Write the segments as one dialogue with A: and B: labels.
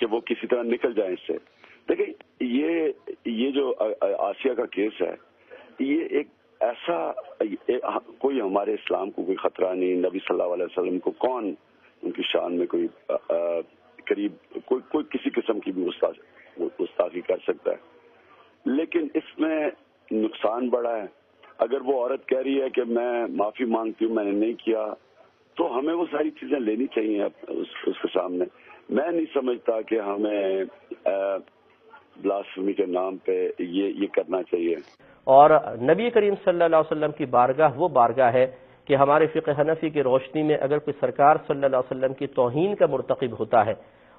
A: کہ وہ کسی طرح نکل جائیں اس سے. دیکھیں یہ جو آسیہ کا کیس ہے یہ ایک ایسا کوئی ہمارے اسلام کو کوئی خطرہ نہیں, نبی صلی اللہ علیہ وسلم کو کون ان کی شان میں کوئی قریب کوئی کسی قسم کی بھی گستاخی کر سکتا ہے, لیکن اس میں نقصان بڑا ہے. اگر وہ عورت کہہ رہی ہے کہ میں معافی مانگتی ہوں میں نے نہیں کیا تو ہمیں وہ ساری چیزیں لینی چاہیے اس کے سامنے. میں نہیں سمجھتا کہ ہمیں بلاسفمی کے نام پہ یہ کرنا چاہیے.
B: اور نبی کریم صلی اللہ علیہ وسلم کی بارگاہ وہ بارگاہ ہے کہ ہمارے فقہ حنفی کی روشنی میں اگر کوئی سرکار صلی اللہ علیہ وسلم کی توہین کا مرتکب ہوتا ہے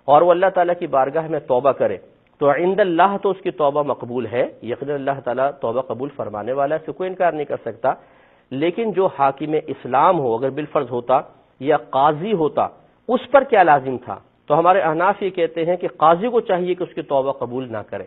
B: اور وہ اللہ تعالیٰ کی بارگاہ میں توبہ کرے تو عند اللہ تو اس کی توبہ مقبول ہے, یقینا اللہ تعالیٰ توبہ قبول فرمانے والا ہے, اس سے کوئی انکار نہیں کر سکتا. لیکن جو حاکم اسلام ہو اگر بالفرض ہوتا یا قاضی ہوتا اس پر کیا لازم تھا؟ تو ہمارے احناف یہ کہتے ہیں کہ قاضی کو چاہیے کہ اس کی توبہ قبول نہ کرے.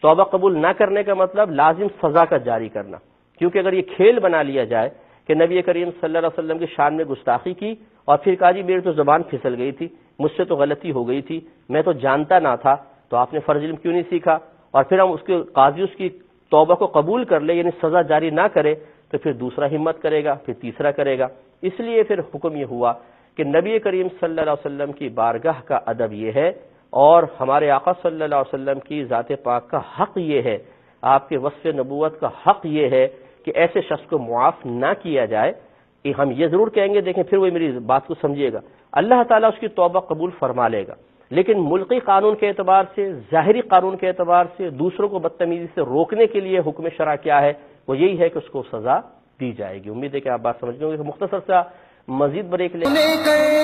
B: توبہ قبول نہ کرنے کا مطلب لازم سزا کا جاری کرنا, کیونکہ اگر یہ کھیل بنا لیا جائے کہ نبی کریم صلی اللہ علیہ وسلم کی شان میں گستاخی کی اور پھر کہا جی میری تو زبان پھسل گئی تھی, مجھ سے تو غلطی ہو گئی تھی, میں تو جانتا نہ تھا, تو آپ نے فرض علم کیوں نہیں سیکھا, اور پھر ہم اس کے قاضی اس کی توبہ کو قبول کر لے یعنی سزا جاری نہ کرے تو پھر دوسرا ہمت کرے گا, پھر تیسرا کرے گا. اس لیے پھر حکم یہ ہوا کہ نبی کریم صلی اللہ علیہ وسلم کی بارگاہ کا ادب یہ ہے اور ہمارے آقا صلی اللہ علیہ وسلم کی ذات پاک کا حق یہ ہے, آپ کے وصف نبوت کا حق یہ ہے کہ ایسے شخص کو معاف نہ کیا جائے. کہ ہم یہ ضرور کہیں گے, دیکھیں پھر وہ میری بات کو سمجھیے گا, اللہ تعالیٰ اس کی توبہ قبول فرما لے گا, لیکن ملکی قانون کے اعتبار سے, ظاہری قانون کے اعتبار سے دوسروں کو بدتمیزی سے روکنے کے لیے حکم شرع کیا ہے, وہ یہی ہے کہ اس کو سزا دی جائے گی. امید ہے کہ آپ بات سمجھ گئے ہوں گے. مختصر سا مزید بریک لے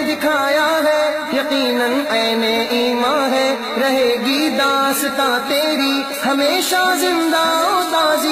C: دکھایا ہے یقیناً عین ایمان ہے, رہے گی داستاں تیری ہمیشہ زندہ و تازی.